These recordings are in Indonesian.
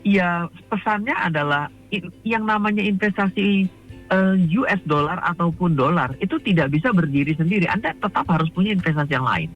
Ya, pesannya adalah yang namanya investasi US dollar ataupun dolar itu tidak bisa berdiri sendiri. Anda tetap harus punya investasi yang lain.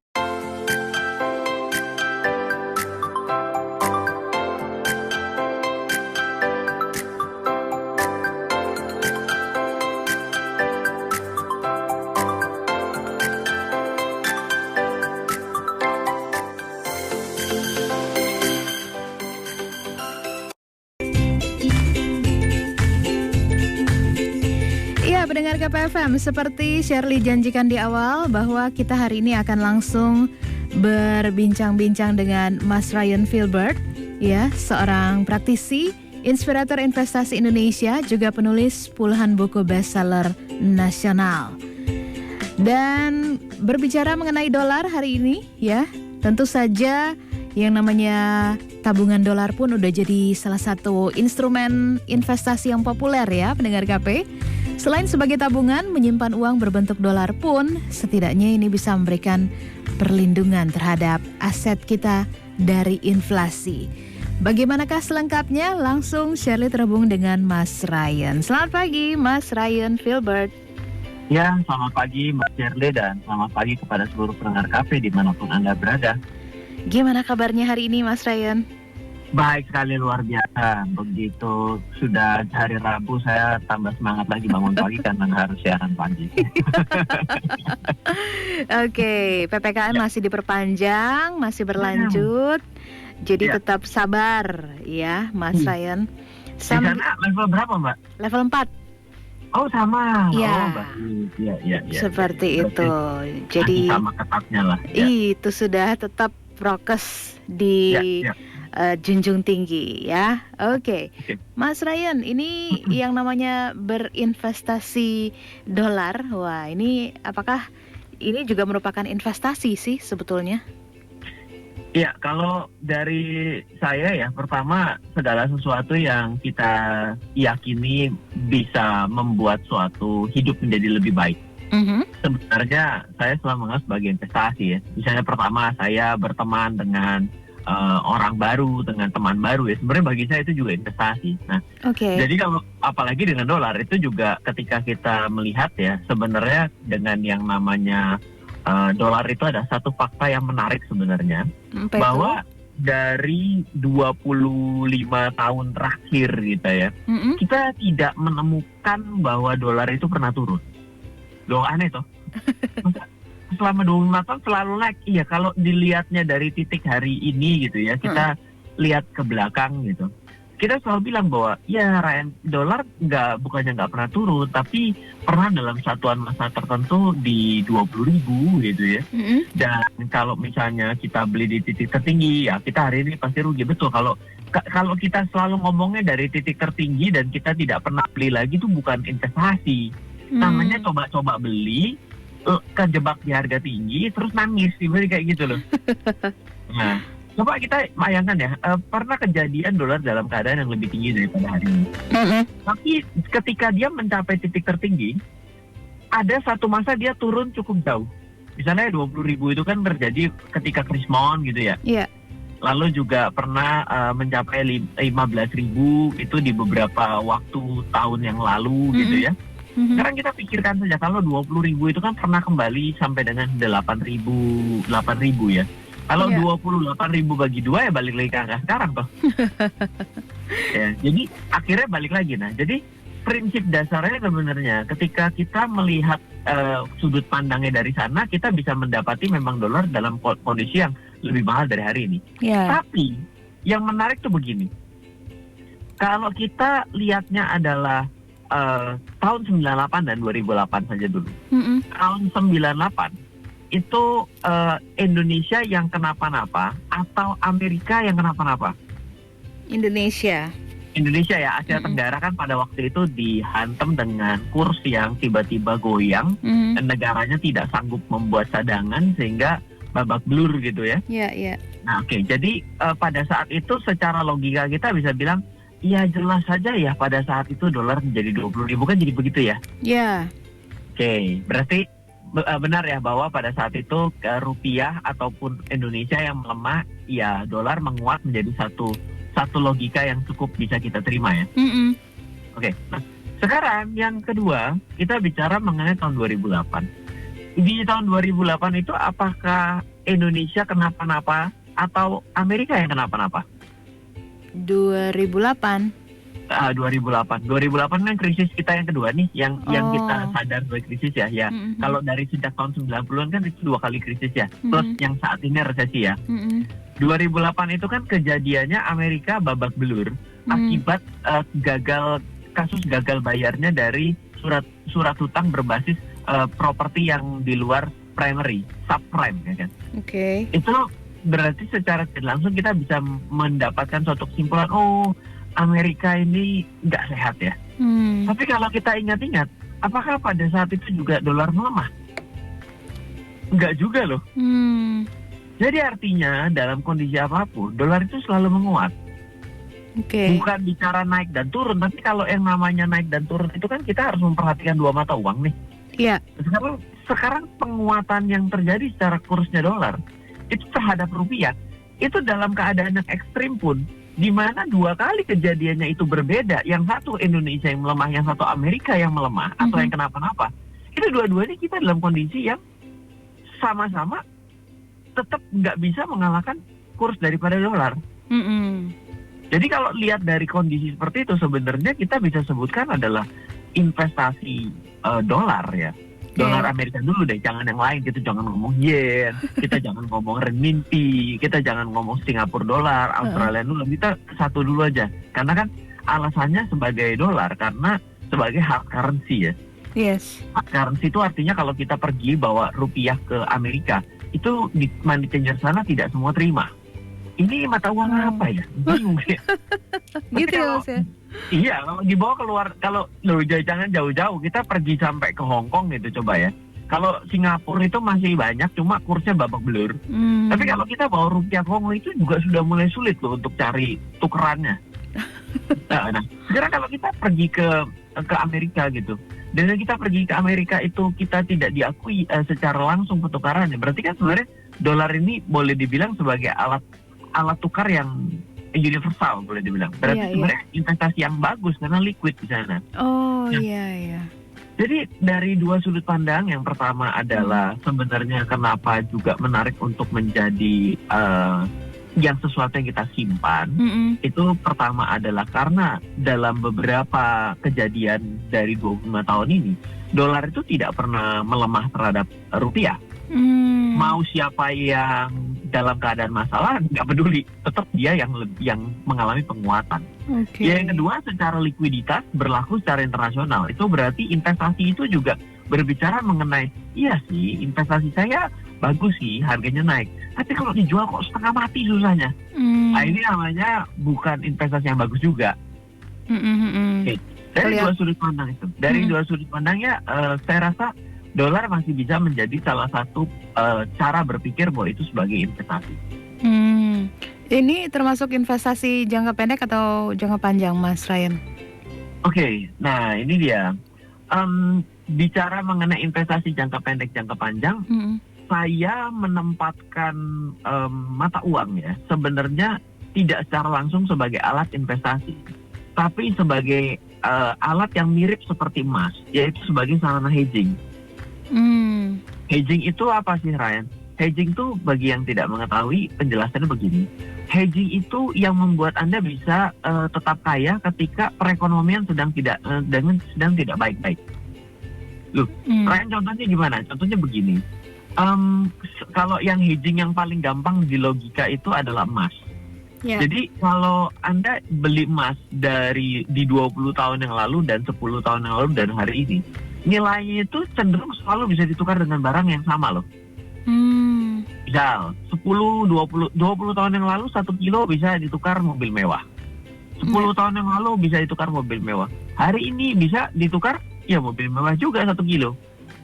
Pendengar KPFM, seperti Shirley janjikan di awal bahwa kita hari ini akan langsung berbincang-bincang dengan Mas Ryan Filbert, ya, seorang praktisi, inspirator investasi Indonesia, juga penulis puluhan buku bestseller nasional. Dan berbicara mengenai dolar hari ini, ya, tentu saja yang namanya tabungan dolar pun udah jadi salah satu instrumen investasi yang populer ya, pendengar KP. Selain sebagai tabungan, menyimpan uang berbentuk dolar pun setidaknya ini bisa memberikan perlindungan terhadap aset kita dari inflasi. Bagaimanakah selengkapnya? Langsung Shirley terhubung dengan Mas Ryan. Selamat pagi Mas Ryan Filbert. Ya, selamat pagi Mbak Shirley dan selamat pagi kepada seluruh pendengar KP dimanapun Anda berada. Gimana kabarnya hari ini Mas Ryan? Baik sekali, luar biasa. Begitu sudah hari Rabu, saya tambah semangat lagi bangun pagi karena harus siaran pagi. Oke, PPKM masih diperpanjang, masih berlanjut. Jadi tetap sabar ya Mas Ryan. Di sana level berapa Mbak? Level 4. Oh sama. Ya. Oh bagus. Ya. Seperti itu. Jadi sama ketatnya lah. Ya. Itu sudah tetap prokes di junjung tinggi ya. Oke. Mas Ryan, ini yang namanya berinvestasi dolar. Wah, ini apakah ini juga merupakan investasi sih sebetulnya? Ya, kalau dari saya ya, pertama segala sesuatu yang kita yakini bisa membuat suatu hidup menjadi lebih baik. Sebenarnya saya selalu menganggap sebagai investasi ya. Misalnya pertama saya berteman dengan orang baru, dengan teman baru ya. Sebenarnya bagi saya itu juga investasi. Nah, jadi kalau apalagi dengan dolar itu juga ketika kita melihat ya, sebenarnya dengan yang namanya dolar itu ada satu fakta yang menarik sebenarnya, bahwa dari 25 tahun terakhir gitu ya, kita tidak menemukan bahwa dolar itu pernah turun. Loh, aneh toh. Selama 25 tahun selalu naik. Iya, kalau dilihatnya dari titik hari ini gitu ya, kita lihat ke belakang gitu. Kita selalu bilang bahwa ya dolar bukannya nggak pernah turun, tapi pernah dalam satuan masa tertentu di 20.000 gitu ya. Dan kalau misalnya kita beli di titik tertinggi, ya kita hari ini pasti rugi. Betul, kalau kita selalu ngomongnya dari titik tertinggi dan kita tidak pernah beli lagi, itu bukan investasi. Namanya coba-coba beli, kejebak di harga tinggi, terus nangis, kayak gitu loh. Nah, coba kita bayangkan ya, pernah kejadian dolar dalam keadaan yang lebih tinggi daripada hari ini. Tapi ketika dia mencapai titik tertinggi, ada satu masa dia turun cukup jauh. Misalnya 20.000 itu kan terjadi ketika Krismon gitu ya. Iya. Lalu juga pernah mencapai 15.000 itu di beberapa waktu tahun yang lalu gitu ya. Sekarang kita pikirkan saja, kalau 20.000 itu kan pernah kembali sampai dengan 8.000 ya. Kalau 28.000 bagi 2 ya balik lagi ke angka sekarang toh. Ya, jadi akhirnya balik lagi. Nah, jadi prinsip dasarnya sebenarnya ketika kita melihat sudut pandangnya dari sana, kita bisa mendapati memang dolar dalam kondisi yang lebih mahal dari hari ini. Tapi yang menarik tuh begini. Kalau kita lihatnya adalah tahun 98 dan 2008 saja dulu. Tahun 98 itu Indonesia yang kenapa-napa atau Amerika yang kenapa-napa? Indonesia ya, Asia Tenggara kan pada waktu itu dihantam dengan kurs yang tiba-tiba goyang dan negaranya tidak sanggup membuat cadangan sehingga babak belur gitu ya. Iya. Nah, jadi pada saat itu secara logika kita bisa bilang, ya jelas saja ya pada saat itu dolar menjadi 20.000 kan jadi begitu ya? Iya. Berarti benar ya bahwa pada saat itu rupiah ataupun Indonesia yang melemah, ya dolar menguat menjadi satu satu logika yang cukup bisa kita terima ya. Mm-mm. Oke, nah sekarang yang kedua kita bicara mengenai tahun 2008. Di tahun 2008 itu apakah Indonesia kenapa-napa atau Amerika yang kenapa-napa? 2008. 2008 kan krisis kita yang kedua nih, yang kita sadar sebagai krisis ya. Mm-mm. Kalau dari sejak tahun 90-an kan itu 2 kali krisis ya, plus yang saat ini resesi ya. Mm-mm. 2008 itu kan kejadiannya Amerika babak belur akibat kasus gagal bayarnya dari surat hutang berbasis properti yang di luar primary, subprime ya kan. Oke. Itu berarti secara tidak langsung kita bisa mendapatkan suatu kesimpulan, Amerika ini nggak sehat ya. Tapi kalau kita ingat-ingat, apakah pada saat itu juga dolar melemah? Nggak juga loh. Jadi artinya dalam kondisi apapun, dolar itu selalu menguat. Oke. Bukan bicara naik dan turun, tapi kalau yang namanya naik dan turun itu kan kita harus memperhatikan dua mata uang nih. Iya. Sekarang penguatan yang terjadi secara kursnya dolar itu terhadap rupiah itu dalam keadaan yang ekstrim pun, di mana 2 kali kejadiannya itu berbeda. Yang satu Indonesia yang melemah, yang satu Amerika yang melemah atau yang kenapa-napa. Itu dua-duanya kita dalam kondisi yang sama-sama tetap nggak bisa mengalahkan kurs daripada dolar. Jadi kalau lihat dari kondisi seperti itu, sebenarnya kita bisa sebutkan adalah investasi dolar ya. Dolar Amerika dulu deh, jangan yang lain. Kita jangan ngomong yen, kita jangan ngomong renminbi, kita jangan ngomong Singapura dolar, Australia dulu. Kita satu dulu aja. Karena kan alasannya sebagai dolar, karena sebagai hard currency ya. Yes. Hard currency itu artinya kalau kita pergi bawa rupiah ke Amerika, itu di money changer sana tidak semua terima. Ini mata uang apa ya? Bingung sih. Gitu ya Mas ya? Iya, kalau dibawa keluar, kalau jangan jauh-jauh, kita pergi sampai ke Hong Kong gitu coba ya. Kalau Singapura itu masih banyak, cuma kursnya babak belur. Tapi kalau kita bawa rupiah ke Hong Kong itu juga sudah mulai sulit loh untuk cari tukerannya. Nah, sekarang kalau kita pergi ke Amerika gitu, dengan kita pergi ke Amerika itu kita tidak diakui secara langsung pertukarannya. Berarti kan sebenarnya dolar ini boleh dibilang sebagai alat tukar yang universal boleh dibilang. Berarti sebenarnya investasi yang bagus karena liquid di sana. Iya. Jadi dari 2 sudut pandang, yang pertama adalah sebenarnya kenapa juga menarik untuk menjadi yang sesuatu yang kita simpan. Itu pertama adalah karena dalam beberapa kejadian dari 25 tahun ini, dolar itu tidak pernah melemah terhadap rupiah. Mau siapa yang dalam keadaan masalah nggak peduli, tetap dia yang mengalami penguatan. Yang kedua, secara likuiditas berlaku secara internasional. Itu berarti investasi itu juga berbicara mengenai, iya sih investasi saya bagus sih, harganya naik, tapi kalau dijual kok setengah mati susahnya. Nah, ini namanya bukan investasi yang bagus juga. Dari 2 sudut pandang itu, dari 2 sudut pandangnya, saya rasa dolar masih bisa menjadi salah satu cara berpikir bahwa itu sebagai investasi. Ini termasuk investasi jangka pendek atau jangka panjang, Mas Ryan? Oke, nah ini dia. Bicara mengenai investasi jangka pendek, jangka panjang, saya menempatkan mata uang ya sebenarnya tidak secara langsung sebagai alat investasi, tapi sebagai alat yang mirip seperti emas, yaitu sebagai sarana hedging. Hedging itu apa sih, Ryan? Hedging itu bagi yang tidak mengetahui, penjelasannya begini. Hedging itu yang membuat Anda bisa tetap kaya ketika perekonomian sedang tidak baik-baik. Loh, Ryan, contohnya gimana? Contohnya begini. Kalau yang hedging yang paling gampang di logika itu adalah emas. Jadi kalau Anda beli emas di 20 tahun yang lalu dan 10 tahun yang lalu dan hari ini, nilainya itu cenderung selalu bisa ditukar dengan barang yang sama loh. Misal 20 tahun yang lalu 1 kilo bisa ditukar mobil mewah. 10 tahun yang lalu bisa ditukar mobil mewah. Hari ini bisa ditukar ya mobil mewah juga 1 kilo.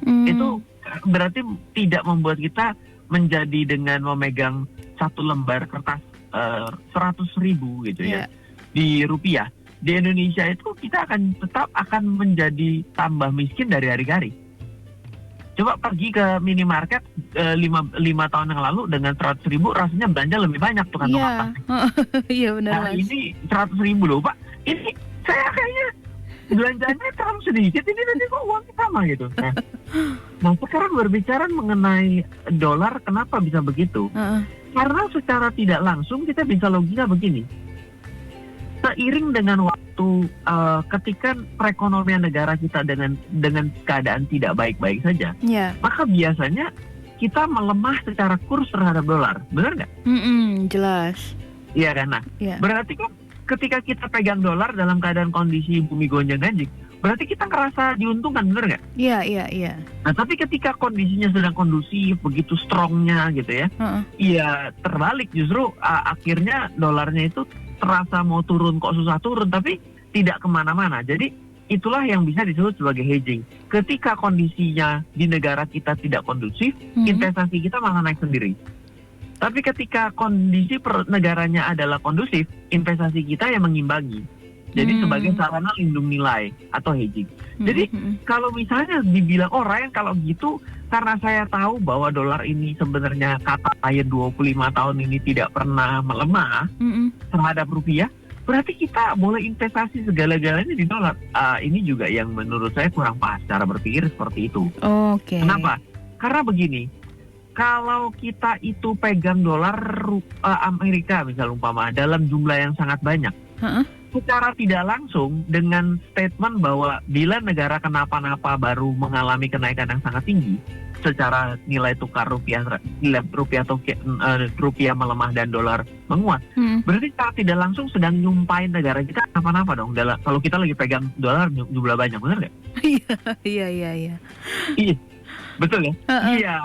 Itu berarti tidak membuat kita menjadi dengan memegang 1 lembar kertas 100.000 gitu ya di rupiah. Di Indonesia itu kita tetap akan menjadi tambah miskin dari hari ke hari. Coba pergi ke minimarket 5 tahun yang lalu dengan 100.000 rasanya belanja lebih banyak tuh kantong Iya. atas. Iya benar Nah Mas. ini 100.000 loh Pak. Ini saya kayaknya belanjanya terlalu sedikit. Ini nanti kok uangnya sama gitu. Nah sekarang berbicara mengenai dolar, kenapa bisa begitu? Heeh. Karena secara tidak langsung kita bisa logika begini. Seiring dengan waktu, ketika perekonomian negara kita dengan keadaan tidak baik-baik saja, Iya. maka biasanya kita melemah secara kurs terhadap dolar, benar nggak? Jelas. Iya kan? Nah, Iya. berarti kan ketika kita pegang dolar dalam keadaan kondisi bumi gonjang-ganjing, berarti kita ngerasa diuntungkan, benar nggak? Iya. Nah, tapi ketika kondisinya sedang kondusif, begitu strongnya gitu ya, Heeh. iya terbalik justru akhirnya dolarnya itu terasa mau turun kok susah turun, tapi tidak kemana-mana. Jadi itulah yang bisa disebut sebagai hedging. Ketika kondisinya di negara kita tidak kondusif, investasi kita malah naik sendiri. Tapi ketika kondisi negaranya adalah kondusif, investasi kita yang mengimbangi. Jadi sebagai sarana lindung nilai atau hedging. Jadi kalau misalnya dibilang, oh Ryan kalau gitu karena saya tahu bahwa dolar ini sebenarnya kata saya 25 tahun ini tidak pernah melemah terhadap rupiah, berarti kita boleh investasi segala-galanya di dolar. Ini juga yang menurut saya kurang pas cara berpikir seperti itu. Oke. Kenapa? Karena begini, kalau kita itu pegang dolar Amerika misalnya umpama dalam jumlah yang sangat banyak, secara tidak langsung dengan statement bahwa bila negara kenapa-napa baru mengalami kenaikan yang sangat tinggi secara nilai tukar rupiah melemah dan dolar menguat, berarti secara tidak langsung sedang nyumpain negara kita kenapa-napa dong. Kalau kita lagi pegang dolar jumlah banyak, benar nggak? Iya. Iya, betul ya? Iya,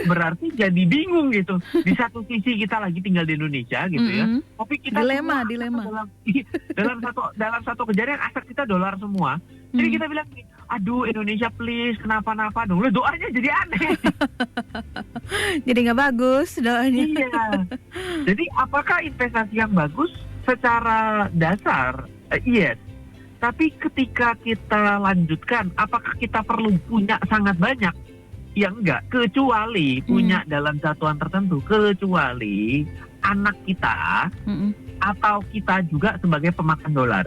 berarti jadi bingung gitu. Di satu sisi kita lagi tinggal di Indonesia gitu ya, tapi kita Dilema. dalam satu kejadian aset kita dolar semua. Jadi kita bilang, aduh Indonesia please kenapa-napa dong. Loh, doanya jadi aneh. Jadi nggak bagus doanya. Iya. Jadi apakah investasi yang bagus secara dasar? Yes. Tapi ketika kita lanjutkan, apakah kita perlu punya sangat banyak? Ya enggak, kecuali punya dalam satuan tertentu, kecuali anak kita atau kita juga sebagai pemakan dolar.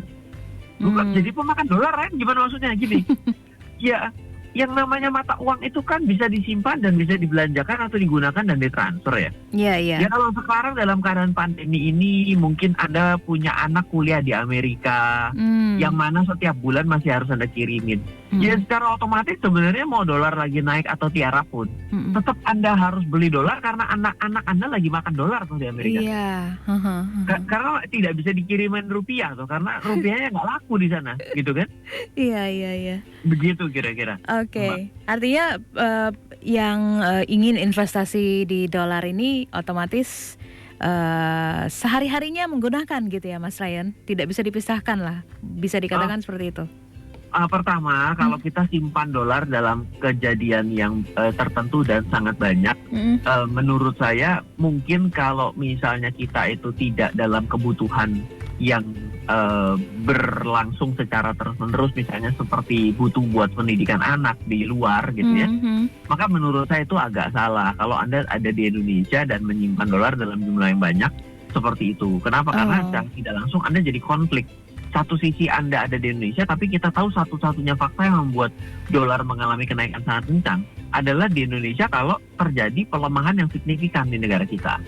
Bukan jadi pemakan dolar, kan? Gimana maksudnya? Gini, ya yang namanya mata uang itu kan bisa disimpan dan bisa dibelanjakan atau digunakan dan ditransfer ya. Iya. Ya kalau sekarang dalam keadaan pandemi ini mungkin Anda punya anak kuliah di Amerika, yang mana setiap bulan masih harus Anda kirimin. Ya secara otomatis sebenarnya mau dolar lagi naik atau tiara pun, tetap Anda harus beli dolar karena anak-anak Anda lagi makan dolar tuh di Amerika. Iya. Karena tidak bisa dikirimin rupiah tuh, karena rupiahnya nggak laku di sana, gitu kan? Iya. Begitu kira-kira. Oke. Artinya yang ingin investasi di dolar ini otomatis sehari-harinya menggunakan gitu ya Mas Ryan. Tidak bisa dipisahkan lah. Bisa dikatakan seperti itu. Pertama, kalau kita simpan dolar dalam kejadian yang tertentu dan sangat banyak, menurut saya mungkin kalau misalnya kita itu tidak dalam kebutuhan yang berlangsung secara terus-menerus, misalnya seperti butuh buat pendidikan anak di luar gitu ya, maka menurut saya itu agak salah kalau Anda ada di Indonesia dan menyimpan dolar dalam jumlah yang banyak seperti itu. Kenapa? Karena secara tidak langsung Anda jadi konflik. Satu sisi Anda ada di Indonesia, tapi kita tahu satu-satunya fakta yang membuat dolar mengalami kenaikan sangat kencang adalah di Indonesia kalau terjadi pelemahan yang signifikan di negara kita.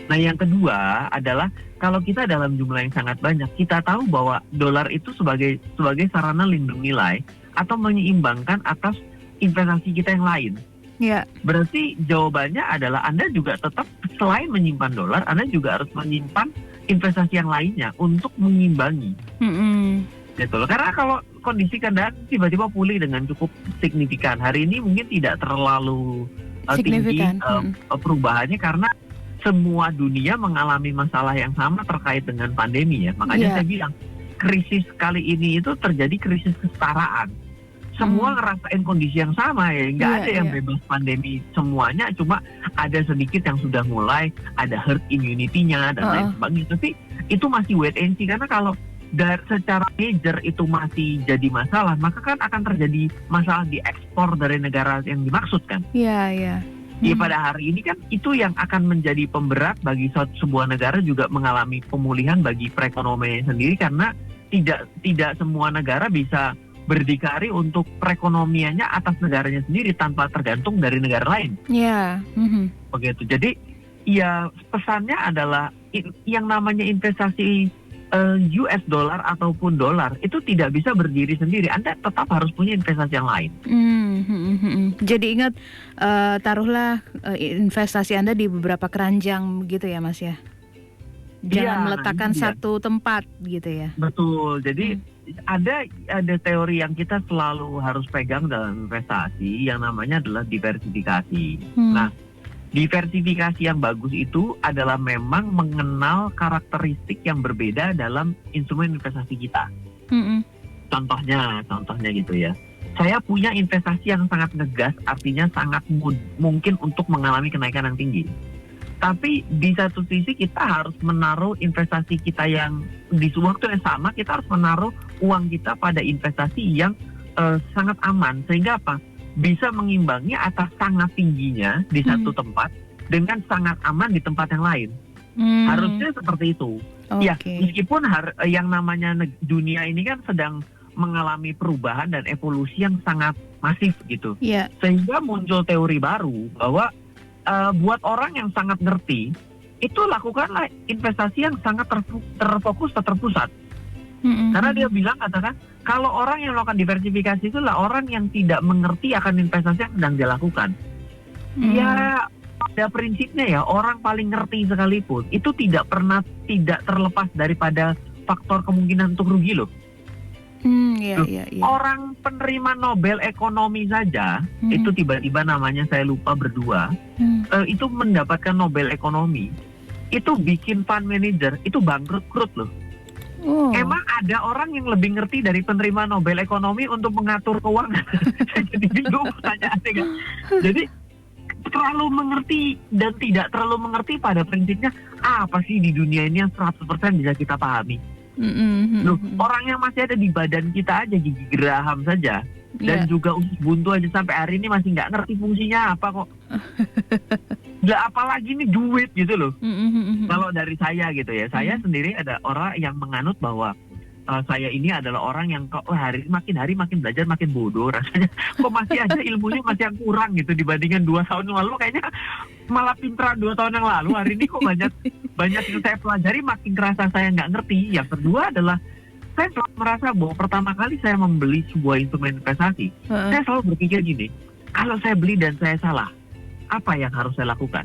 Nah yang kedua adalah kalau kita dalam jumlah yang sangat banyak, kita tahu bahwa dolar itu sebagai sarana lindung nilai atau menyeimbangkan atas investasi kita yang lain. Ya. Berarti jawabannya adalah Anda juga tetap selain menyimpan dolar, Anda juga harus menyimpan investasi yang lainnya untuk mengimbangi. Gitu loh. Karena kalau kondisi kendaraan tiba-tiba pulih dengan cukup signifikan, hari ini mungkin tidak terlalu tinggi perubahannya karena semua dunia mengalami masalah yang sama terkait dengan pandemi ya. Makanya saya bilang krisis kali ini itu terjadi krisis kesetaraan. Semua ngerasain kondisi yang sama ya, nggak ada yang bebas pandemi semuanya, cuma ada sedikit yang sudah mulai ada herd immunity-nya dan lain sebagainya. Tapi itu masih wait and see, karena kalau secara major itu masih jadi masalah, maka kan akan terjadi masalah di ekspor dari negara yang dimaksud kan. Iya, iya. Ya, pada hari ini kan itu yang akan menjadi pemberat bagi sebuah negara juga mengalami pemulihan bagi perekonomian sendiri, karena tidak semua negara bisa berdikari untuk perekonomiannya atas negaranya sendiri tanpa tergantung dari negara lain. Iya. Begitu. Jadi ya pesannya adalah yang namanya investasi US dollar ataupun dolar itu tidak bisa berdiri sendiri. Anda tetap harus punya investasi yang lain. Jadi ingat, taruhlah investasi Anda di beberapa keranjang gitu ya Mas ya. Jangan meletakkan satu tempat gitu ya. Betul. Jadi ada teori yang kita selalu harus pegang dalam investasi yang namanya adalah diversifikasi. Nah, diversifikasi yang bagus itu adalah memang mengenal karakteristik yang berbeda dalam instrumen investasi kita. Contohnya gitu ya. Saya punya investasi yang sangat ngegas, artinya sangat mungkin untuk mengalami kenaikan yang tinggi. Tapi di satu sisi kita harus menaruh investasi kita yang di waktu yang sama, kita harus menaruh uang kita pada investasi yang sangat aman. Sehingga apa? Bisa mengimbangi atas sangat tingginya di satu tempat dengan sangat aman di tempat yang lain. Harusnya seperti itu. Ya, meskipun yang namanya dunia ini kan sedang mengalami perubahan dan evolusi yang sangat masif gitu. Sehingga muncul teori baru bahwa buat orang yang sangat ngerti, itu lakukanlah investasi yang sangat terfokus, terpusat. Karena dia katakan, kalau orang yang melakukan diversifikasi itulah orang yang tidak mengerti akan investasi yang sedang dia lakukan. Ya, pada prinsipnya ya, orang paling ngerti sekalipun, itu tidak terlepas daripada faktor kemungkinan untuk rugi loh. Orang penerima Nobel ekonomi saja, itu tiba-tiba namanya saya lupa berdua, itu mendapatkan Nobel ekonomi, itu bikin fund manager, itu bangkrut loh. Emang ada orang yang lebih ngerti dari penerima Nobel ekonomi untuk mengatur keuangan? Jadi bingung pertanyaannya kan. Jadi terlalu mengerti dan tidak terlalu mengerti pada prinsipnya apa sih di dunia ini yang 100% bisa kita pahami. Loh, orang yang masih ada di badan kita aja, gigi geraham saja, dan juga usus buntu aja sampai hari ini masih nggak ngerti fungsinya apa kok. Nggak, apalagi nih duit gitu loh. Kalau dari saya gitu ya, saya sendiri ada orang yang menganut bahwa saya ini adalah orang yang kok makin hari makin belajar makin bodoh rasanya. Kok masih aja ilmunya masih yang kurang gitu dibandingkan 2 tahun yang lalu, kayaknya malah pinteran 2 tahun yang lalu. Hari ini kok banyak yang saya pelajari, makin kerasa saya nggak ngerti. Yang kedua adalah saya selalu merasa bahwa pertama kali saya membeli sebuah instrumen investasi, saya selalu berpikir gini, kalau saya beli dan saya salah, apa yang harus saya lakukan?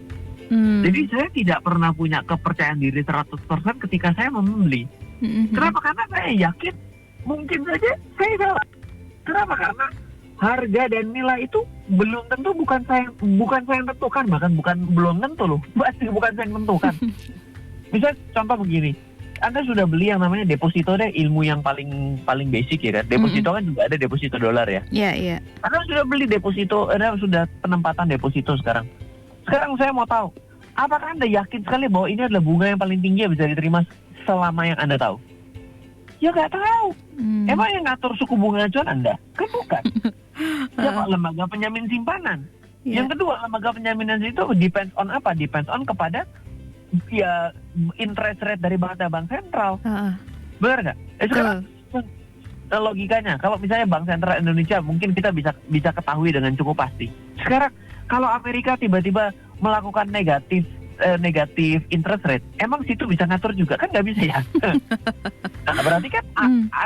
Jadi saya tidak pernah punya kepercayaan diri 100% ketika saya membeli. Kenapa? Karena saya yakin mungkin saja saya salah. Kenapa? Karena harga dan nilai itu belum tentu bukan saya yang tentukan, bahkan belum tentu loh, bukan saya yang tentukan. Bisa contoh begini, Anda sudah beli yang namanya deposito deh, ilmu yang paling basic ya kan. Deposito kan juga ada deposito dolar ya. Iya. Anda sudah beli deposito, Anda sudah penempatan deposito sekarang. Sekarang saya mau tahu, apakah Anda yakin sekali bahwa ini adalah bunga yang paling tinggi yang bisa diterima selama yang Anda tahu? Ya nggak tahu. Emang yang ngatur suku bunga acuan Anda? Kan bukan. Ya kok lembaga penjamin simpanan. Yang kedua, lembaga penjaminan itu depends on apa? Depends on kepada ya interest rate dari bank sentral. Benar nggak? Sekarang logikanya, kalau misalnya Bank Sentral Indonesia mungkin kita bisa ketahui dengan cukup pasti. Sekarang kalau Amerika tiba-tiba melakukan negatif interest rate, emang situ bisa ngatur juga? Kan nggak bisa ya. Nah, berarti kan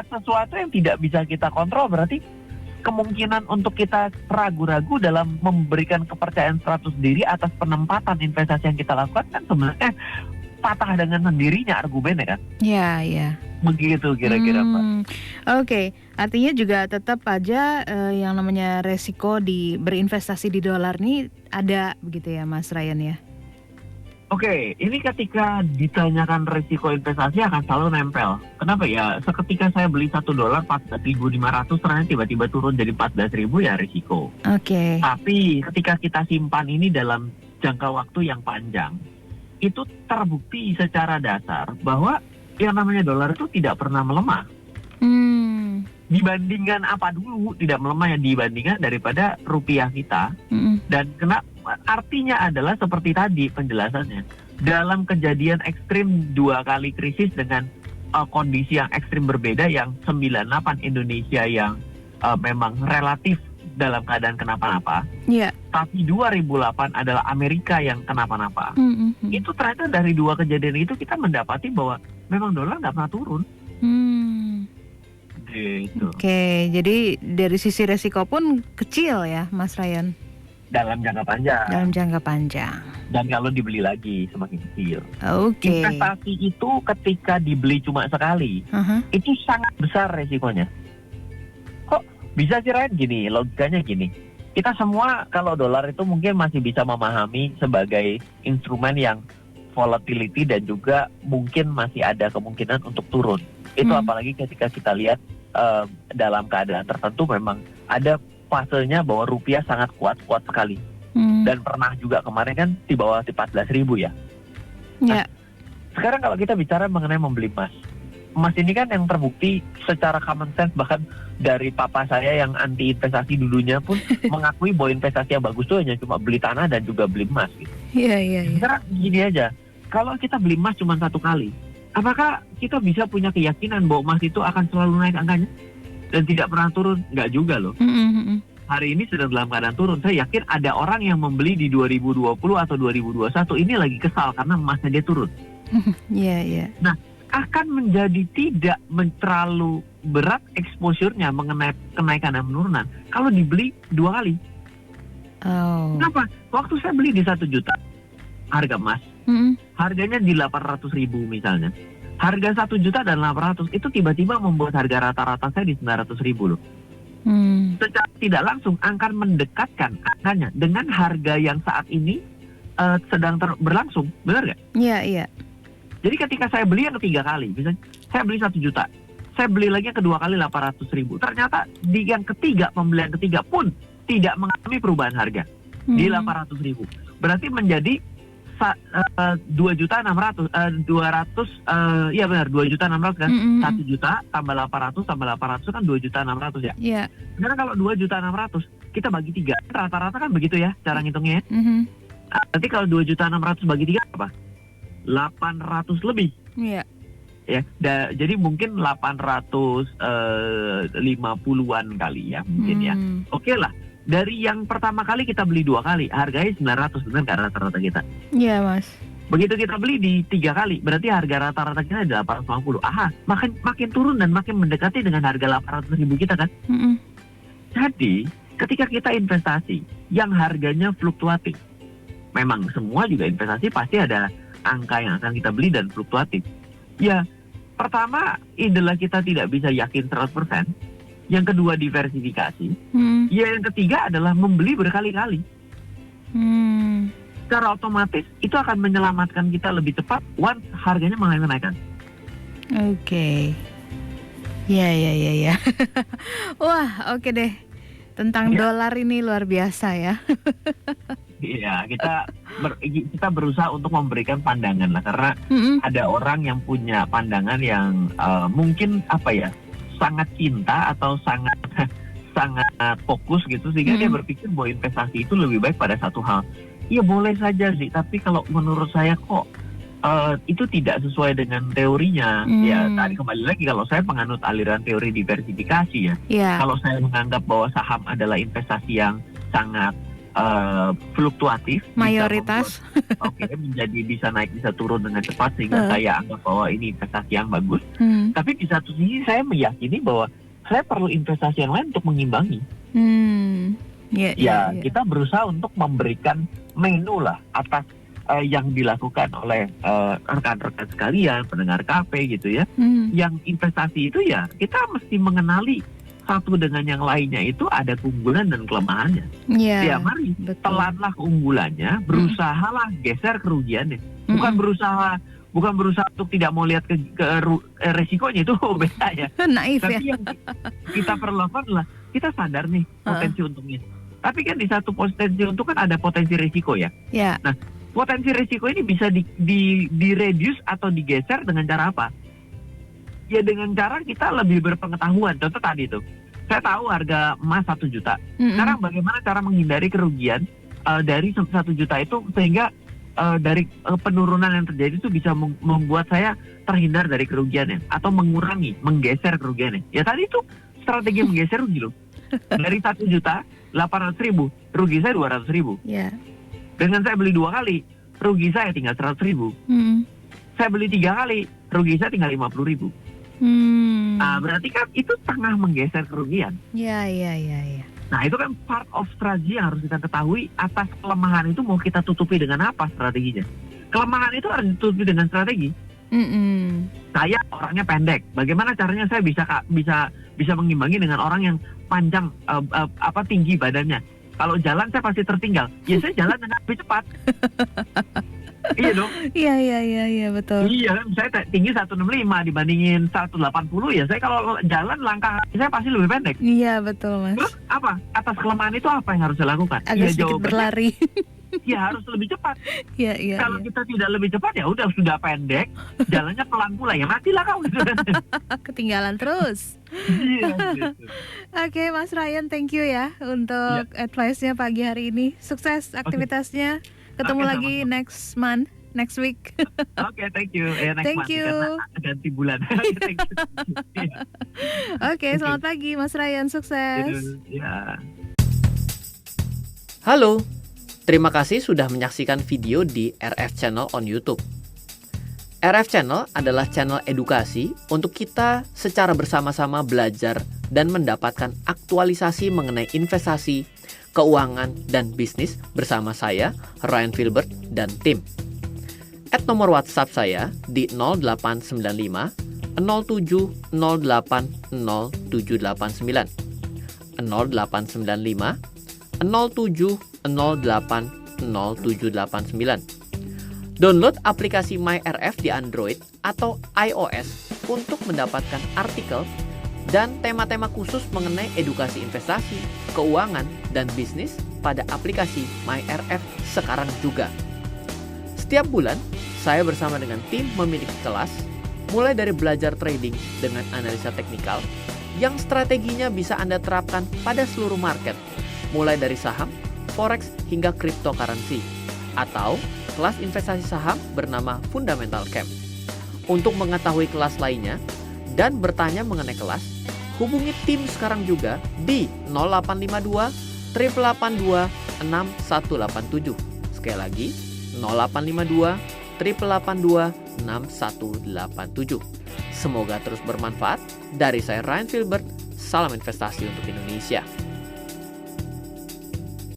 sesuatu yang tidak bisa kita kontrol, berarti kemungkinan untuk kita ragu-ragu dalam memberikan kepercayaan 100 diri atas penempatan investasi yang kita lakukan kan sebenarnya patah dengan sendirinya argumennya kan. Iya. Begitu kira-kira Pak. Oke, artinya juga tetap aja yang namanya resiko berinvestasi di dolar nih ada begitu ya Mas Ryan ya? Oke, ini ketika ditanyakan risiko investasi akan selalu nempel. Kenapa ya? Seketika saya beli $1 14.500, ternyata tiba-tiba turun jadi 14.000 ya risiko. Oke. Tapi ketika kita simpan ini dalam jangka waktu yang panjang, itu terbukti secara dasar bahwa yang namanya dolar itu tidak pernah melemah. Dibandingkan apa dulu, tidak melemah, yang dibandingkan daripada rupiah kita. Dan artinya adalah seperti tadi penjelasannya, dalam kejadian ekstrim 2 kali krisis dengan kondisi yang ekstrim berbeda, yang 98 Indonesia yang memang relatif dalam keadaan kenapa-napa, tapi 2008 adalah Amerika yang kenapa-napa. Itu ternyata dari 2 kejadian itu kita mendapati bahwa memang dolar nggak pernah turun. Gitu. Oke, jadi dari sisi resiko pun kecil ya, Mas Ryan? Dalam jangka panjang. Dalam jangka panjang. Dan kalau dibeli lagi semakin kecil. Oke. Investasi itu ketika dibeli cuma sekali, itu sangat besar resikonya. Kok bisa sih, Ryan? Gini, logikanya gini. Kita semua kalau dolar itu mungkin masih bisa memahami sebagai instrumen yang volatility dan juga mungkin masih ada kemungkinan untuk turun. Itu apalagi ketika kita lihat dalam keadaan tertentu memang ada fasenya bahwa rupiah sangat kuat sekali. Dan pernah juga kemarin kan di bawah 14.000 ya. Nah, sekarang kalau kita bicara mengenai membeli emas. Emas ini kan yang terbukti secara common sense, bahkan dari papa saya yang anti investasi dulunya pun mengakui bahwa investasi yang bagus itu hanya cuma beli tanah dan juga beli emas gitu. Iya. Sekarang gini aja, kalau kita beli emas cuma 1 kali, apakah kita bisa punya keyakinan bahwa emas itu akan selalu naik angkanya dan tidak pernah turun? Nggak juga loh. Hari ini sedang dalam keadaan turun. Saya yakin ada orang yang membeli di 2020 atau 2021 ini lagi kesal karena emasnya dia turun. Iya. Nah, akan menjadi tidak terlalu berat exposure-nya mengenai kenaikan dan penurunan kalau dibeli 2 kali. Kenapa? Waktu saya beli di 1 juta harga emas, harganya di 800.000 misalnya. Harga 1 juta dan 800 itu tiba-tiba membuat harga rata-rata saya di 900.000 loh. Secara tidak langsung akan mendekatkan angkanya dengan harga yang saat ini sedang berlangsung, benar nggak? Iya. Jadi ketika saya beli yang ketiga kali, misalnya saya beli 1 juta, saya beli lagi yang kedua kali 800.000. Ternyata di yang ketiga, pembelian ketiga pun tidak mengalami perubahan harga di 800.000. Berarti menjadi 2.600.000, 200, iya benar, 2.600.000 kan, 1 juta tambah 800 kan 2.600.000 ya. Iya. Sekarang kalau 2.600.000 kita bagi 3, rata-rata kan begitu ya cara ngitungnya. Nanti kalau 2.600.000 bagi 3 apa? 800 lebih. Iya. Ya, jadi mungkin 850-an kali ya mungkin ya. Oke lah. Dari yang pertama kali kita beli 2 kali, harganya 900, benar kan rata-rata kita? Iya, Mas. Begitu kita beli di 3 kali, berarti harga rata-rata kita di 850. Makin turun dan makin mendekati dengan harga 800.000 kita kan? Jadi, ketika kita investasi yang harganya fluktuatif, memang semua juga investasi pasti ada angka yang akan kita beli dan fluktuatif. Ya, pertama, adalah kita tidak bisa yakin 100%. Yang kedua, diversifikasi. Ya, yang ketiga adalah membeli berkali-kali. Secara otomatis itu akan menyelamatkan kita lebih cepat once harganya mengalami kenaikan. Oke. Ya. Wah, oke deh. Tentang dolar ini luar biasa ya. Iya, kita berusaha untuk memberikan pandangan lah, karena ada orang yang punya pandangan yang mungkin sangat cinta atau sangat fokus gitu, sehingga dia berpikir bahwa investasi itu lebih baik pada satu hal. Iya, boleh saja sih, tapi kalau menurut saya kok itu tidak sesuai dengan teorinya. Ya, tadi kembali lagi, kalau saya penganut aliran teori diversifikasi ya. Kalau saya menganggap bahwa saham adalah investasi yang sangat fluktuatif, mayoritas, menjadi bisa naik bisa turun dengan cepat, sehingga saya anggap bahwa ini investasi yang bagus. Tapi di satu sisi saya meyakini bahwa saya perlu investasi yang lain untuk mengimbangi. Kita berusaha untuk memberikan menu lah atas yang dilakukan oleh rekan-rekan sekalian, pendengar KP gitu ya. Yang investasi itu ya kita mesti mengenali satu dengan yang lainnya itu ada keunggulan dan kelemahannya. Ya, mari telanlah keunggulannya, berusahalah geser kerugiannya. Bukan berusaha untuk tidak mau lihat ke resikonya, itu beda ya. Naif. Tapi yang kita perlu lakukan adalah kita sadar nih potensi untungnya. Tapi kan di satu potensi untung kan ada potensi risiko ya. Nah, potensi risiko ini bisa di reduce atau digeser dengan cara apa? Ya dengan cara kita lebih berpengetahuan. Contoh tadi tuh, saya tahu harga emas 1 juta. Sekarang bagaimana cara menghindari kerugian dari 1 juta itu sehingga dari penurunan yang terjadi itu bisa membuat saya terhindar dari kerugiannya atau menggeser kerugiannya. Ya tadi itu strategi menggeser rugi loh. Dari 1.800.000 rugi saya 200.000. Yeah. Dengan saya beli 2 kali rugi saya tinggal 100.000. Saya beli 3 kali rugi saya tinggal 50.000. Nah berarti kan itu tengah menggeser kerugian. Iya. Nah itu kan part of strategi yang harus kita ketahui. Atas kelemahan itu mau kita tutupi dengan apa strateginya? Kelemahan itu harus ditutupi dengan strategi. Saya orangnya pendek. Bagaimana caranya saya bisa mengimbangi dengan orang yang panjang tinggi badannya? Kalau jalan saya pasti tertinggal. Ya saya jalan dengan lebih cepat. Iya dong. Iya betul. Iya kan, saya tinggi 165 dibandingin 180 ya. Saya kalau jalan langkah saya pasti lebih pendek. Iya betul Mas. Terus apa? Atas kelemahan itu apa yang harus saya lakukan? Agak sedikit berlari. Ya harus lebih cepat. Iya. Kalau kita tidak lebih cepat ya udah sudah pendek, jalannya pelan pula ya matilah kau gitu. Ketinggalan terus. Iya. Gitu. Oke Mas Ryan, thank you ya untuk advice-nya pagi hari ini. Sukses aktivitasnya. Ketemu lagi sama-sama. next week. Oke, thank you. Next Thank month, you. karena ganti bulan. Thank you. Oke, selamat pagi Mas Ryan, sukses. Ya. Halo, terima kasih sudah menyaksikan video di RF Channel on YouTube. RF Channel adalah channel edukasi untuk kita secara bersama-sama belajar dan mendapatkan aktualisasi mengenai investasi, keuangan, dan bisnis bersama saya, Ryan Filbert, dan tim. Add nomor WhatsApp saya di 0895 07 08 0789 0895 07 08 0789. Download aplikasi MyRF di Android atau iOS untuk mendapatkan artikel dan tema-tema khusus mengenai edukasi investasi, keuangan, dan bisnis pada aplikasi MyRF sekarang juga. Setiap bulan, saya bersama dengan tim memiliki kelas, mulai dari belajar trading dengan analisa teknikal, yang strateginya bisa Anda terapkan pada seluruh market, mulai dari saham, forex, hingga cryptocurrency, atau kelas investasi saham bernama Fundamental Camp. Untuk mengetahui kelas lainnya dan bertanya mengenai kelas, hubungi tim sekarang juga di 0852 882 6187. Sekali lagi, 0852 882 6187. Semoga terus bermanfaat. Dari saya Ryan Filbert, salam investasi untuk Indonesia.